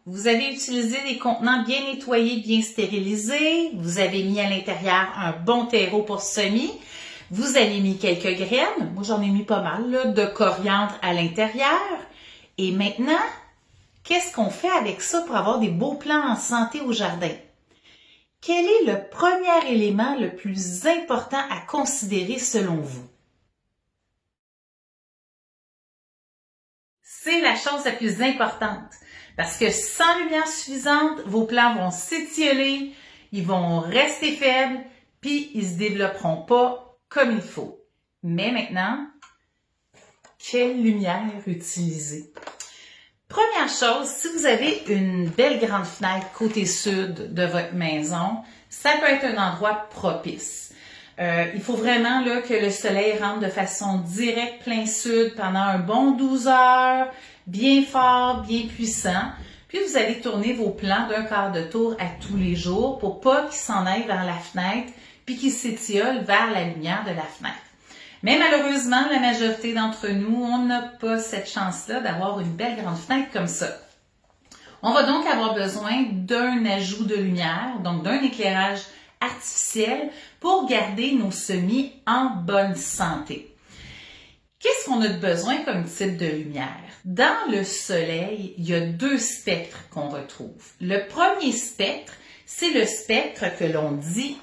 vous avez utilisé des contenants bien nettoyés, bien stérilisés. Vous avez mis à l'intérieur un bon terreau pour semis. Vous avez mis quelques graines. Moi, j'en ai mis pas mal, là, de coriandre à l'intérieur. Et maintenant, qu'est-ce qu'on fait avec ça pour avoir des beaux plants en santé au jardin? Quel est le premier élément le plus important à considérer selon vous? C'est la chose la plus importante parce que sans lumière suffisante, vos plants vont s'étioler, ils vont rester faibles, puis ils ne se développeront pas comme il faut. Mais maintenant, quelle lumière utiliser? Première chose, si vous avez une belle grande fenêtre côté sud de votre maison, ça peut être un endroit propice. Il faut vraiment là, que le soleil rentre de façon directe plein sud pendant un bon 12 heures, bien fort, bien puissant. Puis vous allez tourner vos plants d'un quart de tour à tous les jours pour pas qu'ils s'en aillent vers la fenêtre puis qu'ils s'étiolent vers la lumière de la fenêtre. Mais malheureusement, la majorité d'entre nous, on n'a pas cette chance-là d'avoir une belle grande fenêtre comme ça. On va donc avoir besoin d'un ajout de lumière, donc d'un éclairage artificiel pour garder nos semis en bonne santé. Qu'est-ce qu'on a de besoin comme type de lumière? Dans le soleil, il y a deux spectres qu'on retrouve. Le premier spectre, c'est le spectre que l'on dit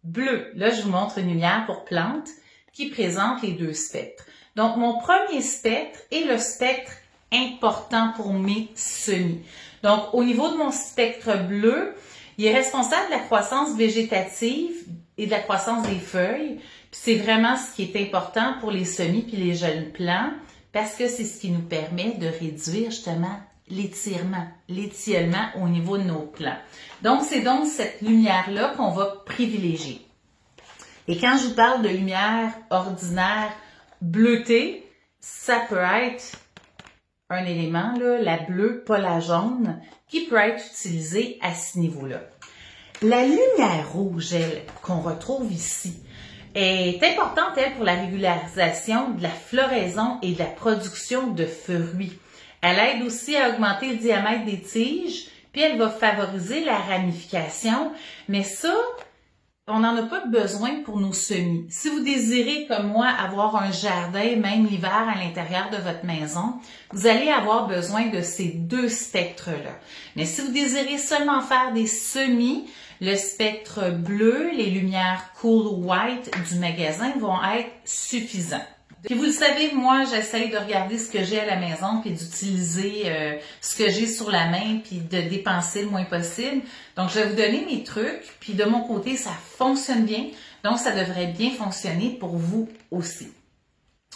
bleu. Là, je vous montre une lumière pour plantes qui présente les deux spectres. Donc, mon premier spectre est le spectre important pour mes semis. Donc, au niveau de mon spectre bleu, il est responsable de la croissance végétative et de la croissance des feuilles. Puis c'est vraiment ce qui est important pour les semis puis les jeunes plants parce que c'est ce qui nous permet de réduire justement l'étiolement au niveau de nos plants. Donc, c'est donc cette lumière-là qu'on va privilégier. Et quand je vous parle de lumière ordinaire bleutée, ça peut être un élément, là, la bleue, pas la jaune, qui peut être utilisée à ce niveau-là. La lumière rouge, elle, qu'on retrouve ici, est importante, elle, pour la régularisation de la floraison et de la production de fruits. Elle aide aussi à augmenter le diamètre des tiges, puis elle va favoriser la ramification, mais ça, on n'en a pas besoin pour nos semis. Si vous désirez, comme moi, avoir un jardin, même l'hiver, à l'intérieur de votre maison, vous allez avoir besoin de ces deux spectres-là. Mais si vous désirez seulement faire des semis, le spectre bleu, les lumières Cool White du magasin vont être suffisants. Puis vous le savez, moi, j'essaye de regarder ce que j'ai à la maison puis d'utiliser ce que j'ai sur la main puis de dépenser le moins possible. Donc, je vais vous donner mes trucs. Puis de mon côté, ça fonctionne bien. Donc, ça devrait bien fonctionner pour vous aussi.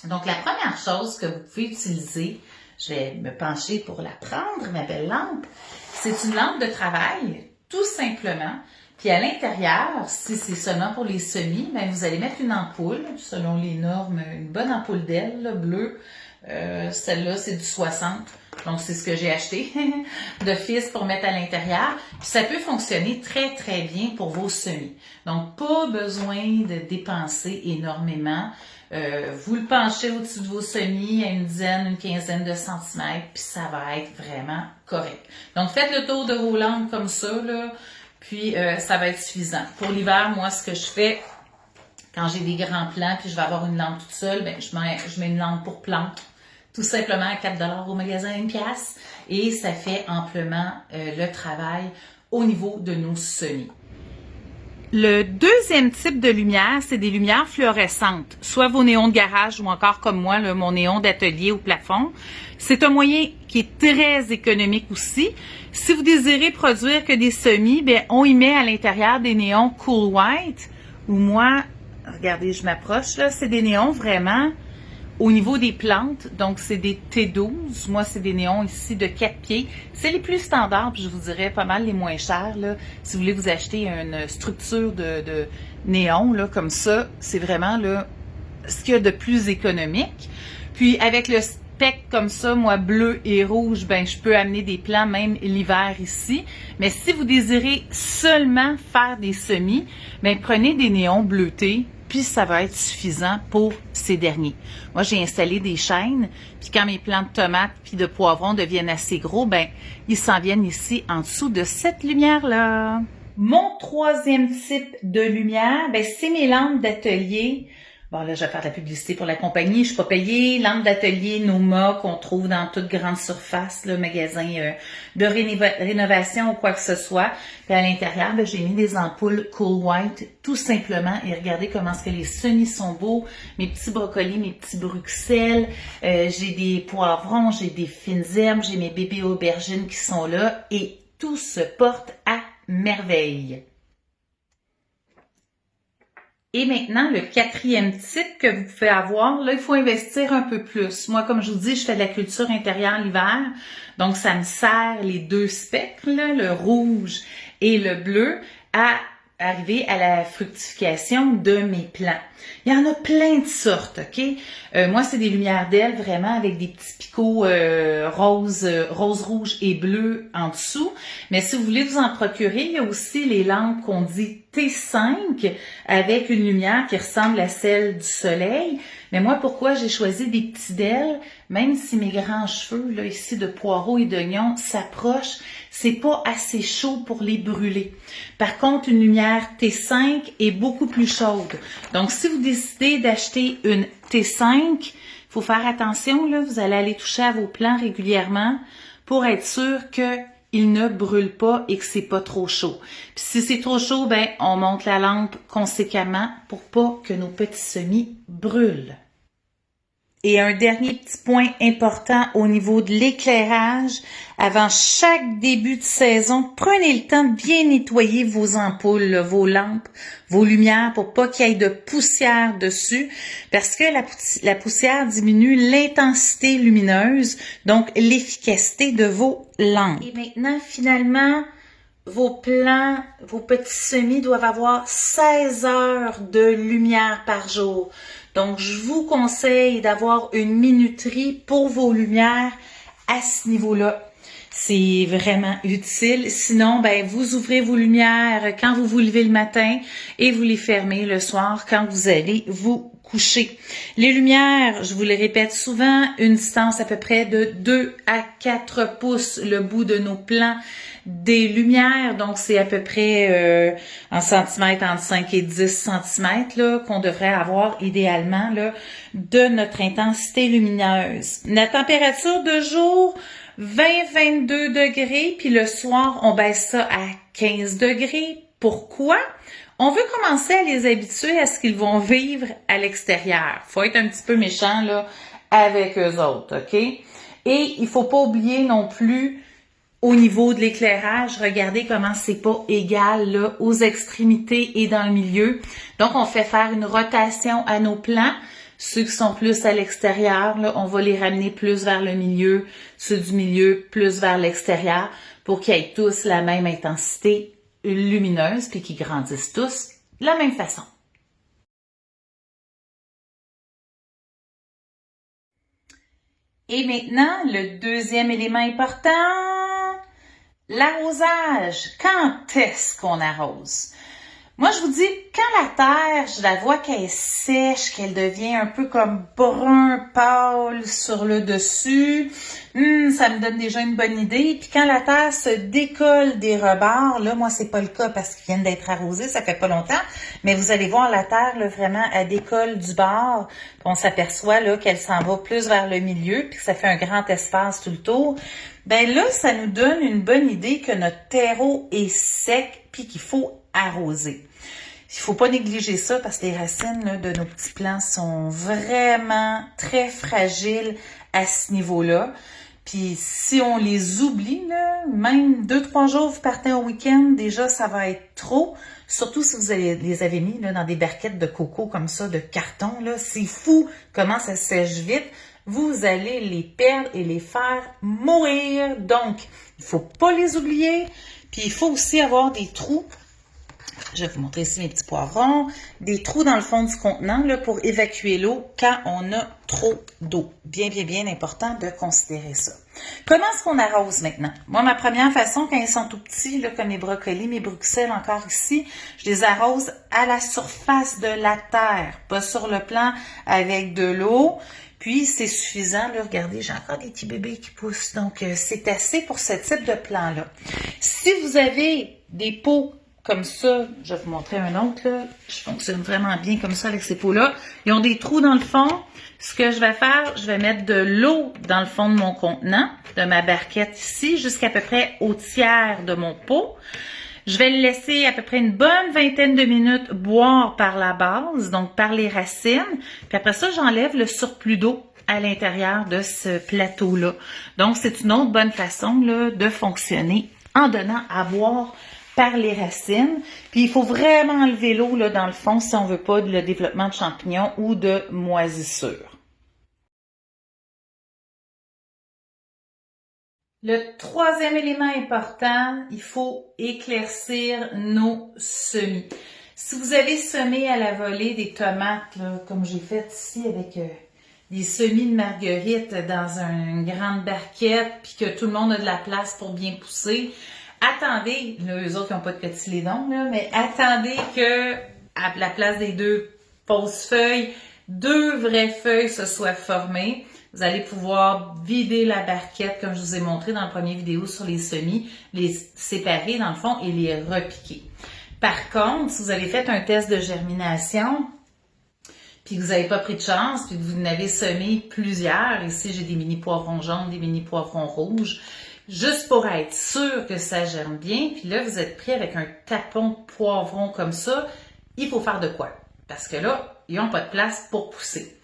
Donc, la première chose que vous pouvez utiliser, je vais me pencher pour la prendre, ma belle lampe, c'est une lampe de travail, tout simplement. Puis à l'intérieur, si c'est seulement pour les semis, bien, vous allez mettre une ampoule, selon les normes, une bonne ampoule d'aile bleue. Celle-là, c'est du 60. Donc, c'est ce que j'ai acheté d'office pour mettre à l'intérieur. Puis ça peut fonctionner très, très bien pour vos semis. Donc, pas besoin de dépenser énormément. Vous le penchez au-dessus de vos semis à une dizaine, une quinzaine de centimètres, puis ça va être vraiment correct. Donc, faites le tour de vos lampes comme ça, là. Puis, ça va être suffisant. Pour l'hiver, moi, ce que je fais, quand j'ai des grands plants, puis je vais avoir une lampe toute seule, bien, je mets une lampe pour plante, tout simplement à 4$ au magasin, 1$. Et ça fait amplement le travail au niveau de nos semis. Le deuxième type de lumière, c'est des lumières fluorescentes, soit vos néons de garage ou encore comme moi, là, mon néon d'atelier au plafond. C'est un moyen qui est très économique aussi. Si vous désirez produire que des semis, bien, on y met à l'intérieur des néons Cool White, ou moi, regardez, je m'approche, là, c'est des néons vraiment au niveau des plantes, donc c'est des T12. Moi, c'est des néons ici de 4 pieds. C'est les plus standards, puis je vous dirais pas mal les moins chers, là. Si vous voulez vous acheter une structure de néon, là, comme ça, c'est vraiment, là, ce qu'il y a de plus économique. Puis, avec le spectre comme ça, moi, bleu et rouge, ben, je peux amener des plants même l'hiver ici. Mais si vous désirez seulement faire des semis, ben, prenez des néons bleutés puis ça va être suffisant pour ces derniers. Moi, j'ai installé des chaînes, puis quand mes plants de tomates puis de poivrons deviennent assez gros, ben ils s'en viennent ici en dessous de cette lumière-là. Mon troisième type de lumière, ben c'est mes lampes d'atelier. Bon, là, je vais faire de la publicité pour la compagnie. Je suis pas payée. Lampe d'atelier Noma qu'on trouve dans toute grande surface, le magasin de rénovation ou quoi que ce soit. Puis à l'intérieur, ben, j'ai mis des ampoules Cool White, tout simplement. Et regardez comment est-ce que les semis sont beaux. Mes petits brocolis, mes petits bruxelles. J'ai des poivrons, j'ai des fines herbes, j'ai mes bébés aubergines qui sont là. Et tout se porte à merveille. Et maintenant, le quatrième type que vous pouvez avoir, là, il faut investir un peu plus. Moi, comme je vous dis, je fais de la culture intérieure l'hiver, donc ça me sert les deux spectres, là, le rouge et le bleu, à arriver à la fructification de mes plants. Il y en a plein de sortes, OK? Moi, c'est des lumières d'ailes, vraiment, avec des petits picots rose, rouge et bleu en dessous. Mais si vous voulez vous en procurer, il y a aussi les lampes qu'on dit T5, avec une lumière qui ressemble à celle du soleil. Mais moi, pourquoi j'ai choisi des petits d'ailes? Même si mes grands cheveux, là, ici, de poireaux et d'oignons, s'approchent, c'est pas assez chaud pour les brûler. Par contre, une lumière T5 est beaucoup plus chaude. Donc, si vous décidez d'acheter une T5, il faut faire attention, là, vous allez aller toucher à vos plants régulièrement pour être sûr qu'ils ne brûlent pas et que c'est pas trop chaud. Puis si c'est trop chaud, ben, on monte la lampe conséquemment pour pas que nos petits semis brûlent. Et un dernier petit point important au niveau de l'éclairage, avant chaque début de saison, prenez le temps de bien nettoyer vos ampoules, vos lampes, vos lumières pour pas qu'il y ait de poussière dessus, parce que la poussière diminue l'intensité lumineuse, donc l'efficacité de vos lampes. Et maintenant, finalement, vos plants, vos petits semis doivent avoir 16 heures de lumière par jour. Donc, je vous conseille d'avoir une minuterie pour vos lumières à ce niveau-là. C'est vraiment utile. Sinon, ben, vous ouvrez vos lumières quand vous vous levez le matin et vous les fermez le soir quand vous allez vous coucher. Les lumières, je vous le répète souvent, une distance à peu près de 2 à 4 pouces le bout de nos plants des lumières. Donc, c'est à peu près en centimètres, entre 5 et 10 centimètres là, qu'on devrait avoir idéalement là, de notre intensité lumineuse. La température de jour, 20-22 degrés, puis le soir, on baisse ça à 15 degrés. Pourquoi? On veut commencer à les habituer à ce qu'ils vont vivre à l'extérieur. Faut être un petit peu méchant là avec eux autres, OK? Et il faut pas oublier non plus au niveau de l'éclairage, regardez comment c'est pas égal là aux extrémités et dans le milieu. Donc, on fait faire une rotation à nos plants. Ceux qui sont plus à l'extérieur, là, on va les ramener plus vers le milieu. Ceux du milieu, plus vers l'extérieur pour qu'ils aient tous la même intensité lumineuse puis qu'ils grandissent tous de la même façon. Et maintenant, le deuxième élément important, l'arrosage. Quand est-ce qu'on arrose? Moi, je vous dis, quand la terre, je la vois qu'elle est sèche, qu'elle devient un peu comme brun pâle sur le dessus, ça me donne déjà une bonne idée. Puis quand la terre se décolle des rebords, là, moi, c'est pas le cas parce qu'ils viennent d'être arrosés, ça fait pas longtemps, mais vous allez voir la terre, là, vraiment, elle décolle du bord, puis on s'aperçoit, là, qu'elle s'en va plus vers le milieu, puis que ça fait un grand espace tout le tour. Ben là, ça nous donne une bonne idée que notre terreau est sec, puis qu'il faut arroser. Il faut pas négliger ça parce que les racines là, de nos petits plants sont vraiment très fragiles à ce niveau-là. Puis si on les oublie, là, même 2-3 jours, vous partez au week-end, déjà ça va être trop. Surtout si vous les avez mis là, dans des barquettes de coco comme ça, de carton. Là, c'est fou comment ça sèche vite. Vous allez les perdre et les faire mourir. Donc, il faut pas les oublier. Puis il faut aussi avoir des trous. Je vais vous montrer ici mes petits poivrons. Des trous dans le fond du contenant là, pour évacuer l'eau quand on a trop d'eau. Bien, bien, bien important de considérer ça. Comment est-ce qu'on arrose maintenant? Moi, ma première façon, quand ils sont tout petits, là, comme mes brocolis, mes bruxelles encore ici, je les arrose à la surface de la terre, pas sur le plan avec de l'eau. Puis, c'est suffisant. Là, regardez, j'ai encore des petits bébés qui poussent. Donc, c'est assez pour ce type de plan-là. Si vous avez des pots comme ça, je vais vous montrer un autre, là. Je fonctionne vraiment bien comme ça avec ces pots-là. Ils ont des trous dans le fond. Ce que je vais faire, je vais mettre de l'eau dans le fond de mon contenant, de ma barquette ici, jusqu'à peu près au tiers de mon pot. Je vais le laisser à peu près une bonne vingtaine de minutes boire par la base, donc par les racines. Puis après ça, j'enlève le surplus d'eau à l'intérieur de ce plateau-là. Donc, c'est une autre bonne façon là, de fonctionner en donnant à boire par les racines. Puis, il faut vraiment enlever l'eau là dans le fond si on veut pas le développement de champignons ou de moisissures. Le troisième élément important, il faut éclaircir nos semis. Si vous avez semé à la volée des tomates, là, comme j'ai fait ici avec des semis de marguerite dans une grande barquette, puis que tout le monde a de la place pour bien pousser, attendez, là, eux autres qui n'ont pas de cotylédon, là, mais attendez que à la place des deux fausses feuilles, deux vraies feuilles se soient formées. Vous allez pouvoir vider la barquette, comme je vous ai montré dans la première vidéo sur les semis, les séparer dans le fond et les repiquer. Par contre, si vous avez fait un test de germination, puis que vous n'avez pas pris de chance, puis que vous en avez semé plusieurs, ici j'ai des mini poivrons jaunes, des mini poivrons rouges, juste pour être sûr que ça germe bien, puis là vous êtes pris avec un tapon de poivrons comme ça, il faut faire de quoi? Parce que là, ils n'ont pas de place pour pousser.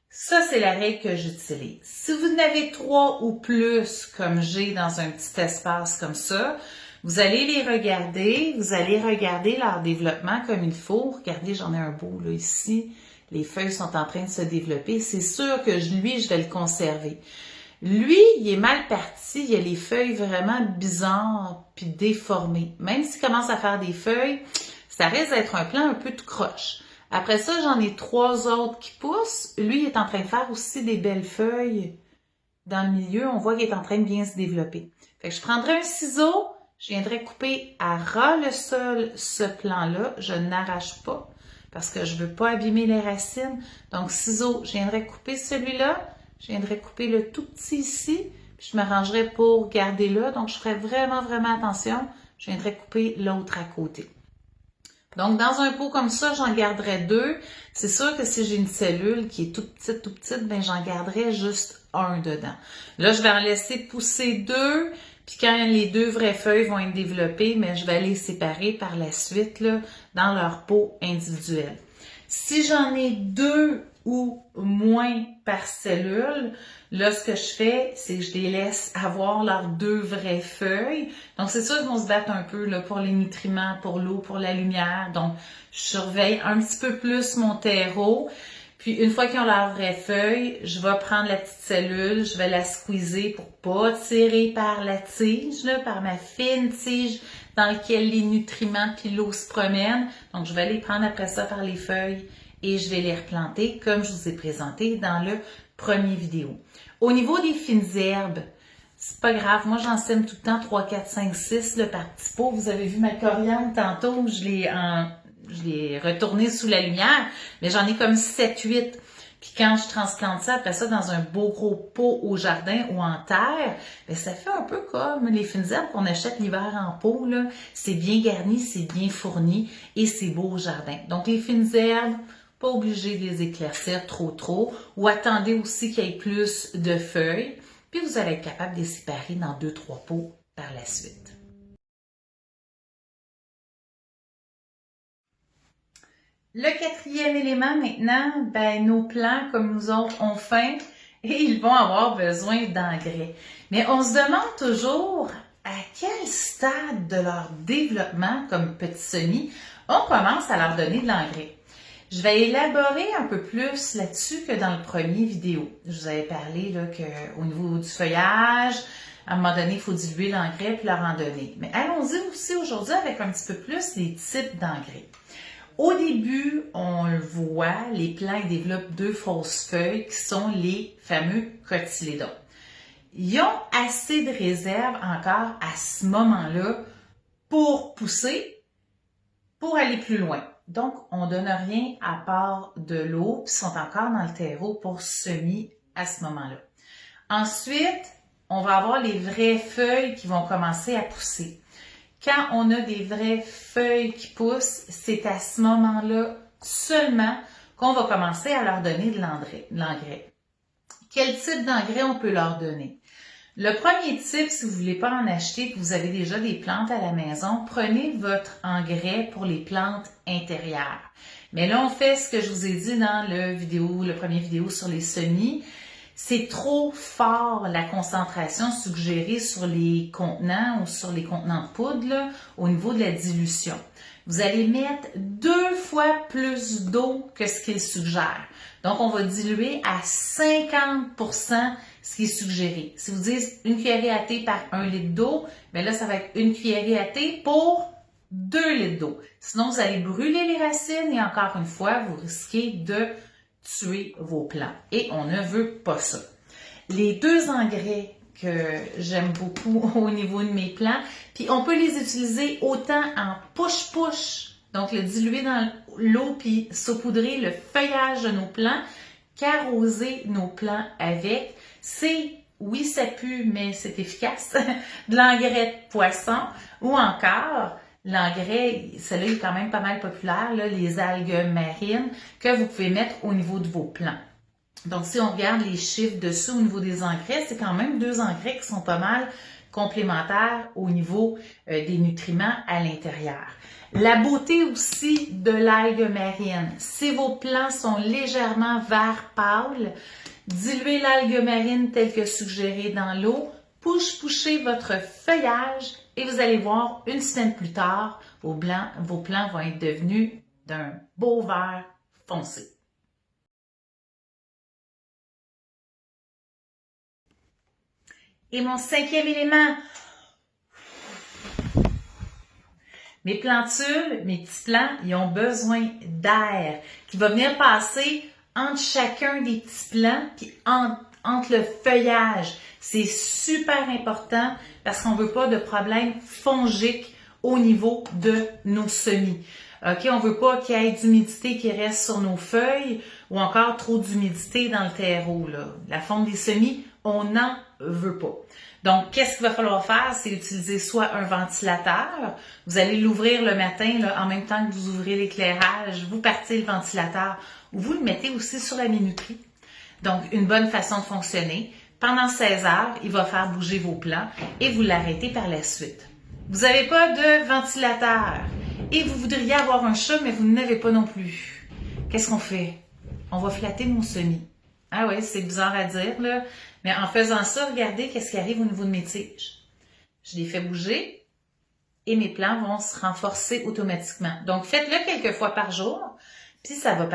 Ça, c'est la règle que j'utilise. Si vous en avez 3 ou plus, comme j'ai dans un petit espace comme ça, vous allez les regarder, vous allez regarder leur développement comme il faut. Regardez, j'en ai un beau là ici. Les feuilles sont en train de se développer. C'est sûr que lui, je vais le conserver. Lui, il est mal parti. Il a les feuilles vraiment bizarres puis déformées. Même s'il commence à faire des feuilles, ça risque d'être un plan un peu tout croche. Après ça, j'en ai 3 autres qui poussent. Lui, il est en train de faire aussi des belles feuilles dans le milieu. On voit qu'il est en train de bien se développer. Fait que je prendrai un ciseau, je viendrai couper à ras le sol ce plan-là. Je n'arrache pas parce que je ne veux pas abîmer les racines. Donc, ciseau, je viendrai couper celui-là. Je viendrai couper le tout petit ici. Puis je m'arrangerai pour garder là. Donc, je ferai vraiment, vraiment attention. Je viendrai couper l'autre à côté. Donc, dans un pot comme ça, j'en garderai 2. C'est sûr que si j'ai une cellule qui est toute petite, ben j'en garderai juste un dedans. Là, je vais en laisser pousser 2. Puis quand les 2 vraies feuilles vont être développées, mais je vais les séparer par la suite là, dans leur pot individuel. Si j'en ai 2 ou moins par cellule, là, ce que je fais, c'est que je les laisse avoir leurs 2 vraies feuilles. Donc, c'est sûr qu'ils vont se battre un peu là, pour les nutriments, pour l'eau, pour la lumière. Donc, je surveille un petit peu plus mon terreau. Puis, une fois qu'ils ont leurs vraies feuilles, je vais prendre la petite cellule, je vais la squeezer pour pas tirer par la tige, là, par ma fine tige dans laquelle les nutriments puis l'eau se promènent. Donc, je vais les prendre après ça par les feuilles et je vais les replanter comme je vous ai présenté dans le premier vidéo. Au niveau des fines herbes, c'est pas grave. Moi, j'en sème tout le temps 3, 4, 5, 6 là, par petit pot. Vous avez vu ma coriandre tantôt, je l'ai retournée sous la lumière, mais j'en ai comme 7, 8. Puis quand je transplante ça, après ça, dans un beau gros pot au jardin ou en terre, bien, ça fait un peu comme les fines herbes qu'on achète l'hiver en pot, là. C'est bien garni, c'est bien fourni et c'est beau au jardin. Donc, les fines herbes, pas obligé de les éclaircir trop, ou attendez aussi qu'il y ait plus de feuilles, puis vous allez être capable de les séparer dans 2, 3 pots par la suite. Le 4e élément maintenant, ben, nos plants, comme nous autres, ont faim et ils vont avoir besoin d'engrais. Mais on se demande toujours à quel stade de leur développement comme petits semis on commence à leur donner de l'engrais. Je vais élaborer un peu plus là-dessus que dans le premier vidéo. Je vous avais parlé qu'au niveau du feuillage, à un moment donné, il faut diluer l'engrais puis leur en donner. Mais allons-y aussi aujourd'hui avec un petit peu plus les types d'engrais. Au début, on le voit, les plants ils développent 2 fausses feuilles qui sont les fameux cotylédons. ils ont assez de réserve encore à ce moment-là pour pousser, pour aller plus loin. Donc, on donne rien à part de l'eau, puis sont encore dans le terreau pour semis à ce moment-là. Ensuite, on va avoir les vraies feuilles qui vont commencer à pousser. Quand on a des vraies feuilles qui poussent, c'est à ce moment-là seulement qu'on va commencer à leur donner de l'engrais. Quel type d'engrais on peut leur donner? Le premier type, si vous ne voulez pas en acheter, que vous avez déjà des plantes à la maison, prenez votre engrais pour les plantes intérieures. Mais là, on fait ce que je vous ai dit dans le premier vidéo sur les semis. C'est trop fort la concentration suggérée sur les contenants ou sur les contenants de poudre là, au niveau de la dilution. Vous allez mettre 2 fois plus d'eau que ce qu'il suggère. Donc, on va diluer à 50% ce qui est suggéré. Si vous dites une cuillerée à thé par 1 litre d'eau, bien là, ça va être une cuillerée à thé pour 2 litres d'eau. Sinon, vous allez brûler les racines et encore une fois, vous risquez de tuer vos plants. Et on ne veut pas ça. Les 2 engrais que j'aime beaucoup au niveau de mes plants, puis on peut les utiliser autant en push-push, donc le diluer dans l'eau puis saupoudrer le feuillage de nos plants, qu'arroser nos plants avec. C'est, oui, ça pue, mais c'est efficace, de l'engrais de poisson ou encore l'engrais, celui-là est quand même pas mal populaire, là, les algues marines que vous pouvez mettre au niveau de vos plants. Donc, si on regarde les chiffres dessous au niveau des engrais, c'est quand même 2 engrais qui sont pas mal complémentaires au niveau des nutriments à l'intérieur. La beauté aussi de l'algue marine, si vos plants sont légèrement vert pâle, diluez l'algue marine telle que suggérée dans l'eau, push-pushez votre feuillage et vous allez voir, une semaine plus tard, vos plants vont être devenus d'un beau vert foncé. Et mon 5e élément, mes plantules, mes petits plants, ils ont besoin d'air qui va venir passer entre chacun des petits plants puis entre le feuillage. C'est super important parce qu'on ne veut pas de problème fongique au niveau de nos semis. OK, on ne veut pas qu'il y ait d'humidité qui reste sur nos feuilles ou encore trop d'humidité dans le terreau, là. La fonte des semis, on n'en veut pas. Donc, qu'est-ce qu'il va falloir faire? C'est utiliser soit un ventilateur. Vous allez l'ouvrir le matin, là, en même temps que vous ouvrez l'éclairage. Vous partez le ventilateur ou vous le mettez aussi sur la minuterie. Donc, une bonne façon de fonctionner. Pendant 16 heures, il va faire bouger vos plants et vous l'arrêtez par la suite. Vous n'avez pas de ventilateur et vous voudriez avoir un chat, mais vous n'avez pas non plus. Qu'est-ce qu'on fait? On va flatter nos semis. Ah oui, c'est bizarre à dire, là. Mais en faisant ça, regardez qu'est-ce qui arrive au niveau de mes tiges. Je les fais bouger et mes plants vont se renforcer automatiquement. Donc, faites-le quelques fois par jour, puis ça va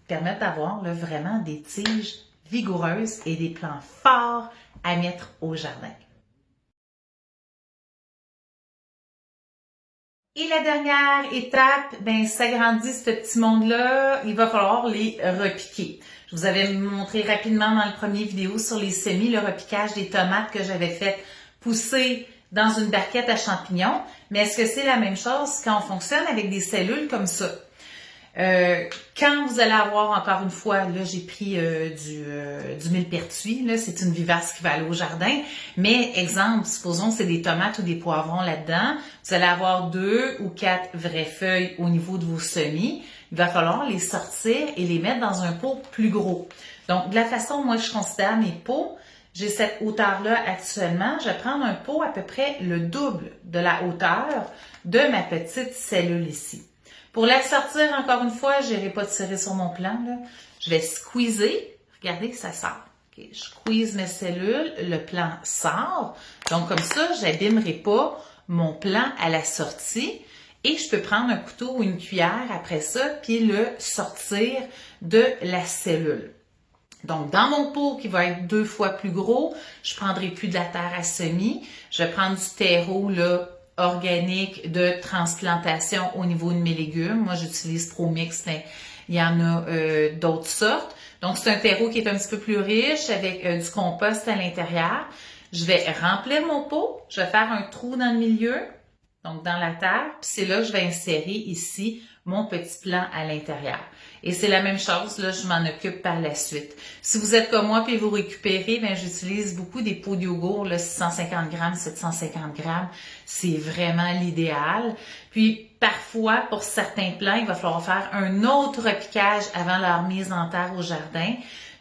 permettre d'avoir vraiment des tiges vigoureuses et des plants forts à mettre au jardin. Et la dernière étape, ben, ça grandit ce petit monde-là, il va falloir les repiquer. Je vous avais montré rapidement dans le premier vidéo sur les semis, le repiquage des tomates que j'avais fait pousser dans une barquette à champignons. Mais est-ce que c'est la même chose quand on fonctionne avec des cellules comme ça? Quand vous allez avoir, encore une fois, là j'ai pris du millepertuis, là c'est une vivace qui va aller au jardin, mais exemple, supposons c'est des tomates ou des poivrons là-dedans, vous allez avoir 2 ou 4 vraies feuilles au niveau de vos semis, il va falloir les sortir et les mettre dans un pot plus gros. Donc, de la façon, moi je considère mes pots, j'ai cette hauteur-là actuellement, je vais prendre un pot à peu près le double de la hauteur de ma petite cellule ici. Pour la sortir, encore une fois, je n'irai pas tirer sur mon plan. Là. Je vais squeezer. Regardez que ça sort. Okay. Je squeeze mes cellules. Le plan sort. Donc, comme ça, je n'abîmerai pas mon plan à la sortie. Et je peux prendre un couteau ou une cuillère après ça, puis le sortir de la cellule. Donc, dans mon pot qui va être 2 fois plus gros, je ne prendrai plus de la terre à semis. Je vais prendre du terreau, là, organique de transplantation au niveau de mes légumes. Moi, j'utilise ProMix, mais il y en a d'autres sortes. Donc, c'est un terreau qui est un petit peu plus riche avec du compost à l'intérieur. Je vais remplir mon pot, je vais faire un trou dans le milieu, donc dans la terre, puis c'est là que je vais insérer ici mon petit plant à l'intérieur. Et c'est la même chose, là, je m'en occupe par la suite. Si vous êtes comme moi puis vous récupérez, ben j'utilise beaucoup des pots de yogourt, là, 650 grammes, 750 grammes. C'est vraiment l'idéal. Puis parfois, pour certains plants, il va falloir faire un autre repiquage avant leur mise en terre au jardin.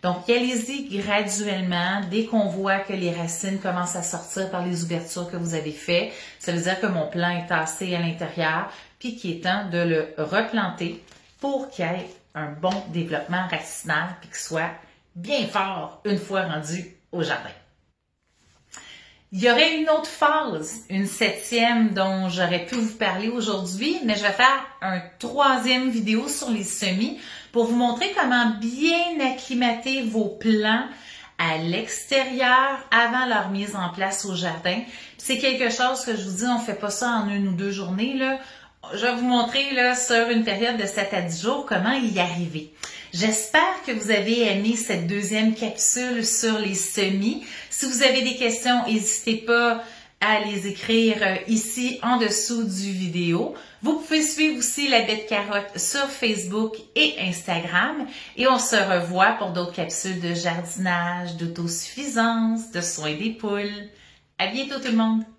Donc, allez-y graduellement. Dès qu'on voit que les racines commencent à sortir par les ouvertures que vous avez faites, ça veut dire que mon plant est tassé à l'intérieur, puis qu'il est temps de le replanter pour qu'il y ait un bon développement racinal puis qu'il soit bien fort une fois rendu au jardin. Il y aurait une autre phase, une 7e dont j'aurais pu vous parler aujourd'hui, mais je vais faire un 3e vidéo sur les semis pour vous montrer comment bien acclimater vos plants à l'extérieur avant leur mise en place au jardin. C'est quelque chose que je vous dis, on ne fait pas ça en 1 ou 2 journées, là. Je vais vous montrer là, sur une période de 7 à 10 jours comment y arriver. J'espère que vous avez aimé cette 2e capsule sur les semis. Si vous avez des questions, n'hésitez pas à les écrire ici en dessous du vidéo. Vous pouvez suivre aussi la Baie de Carotte sur Facebook et Instagram. Et on se revoit pour d'autres capsules de jardinage, d'autosuffisance, de soins des poules. À bientôt tout le monde!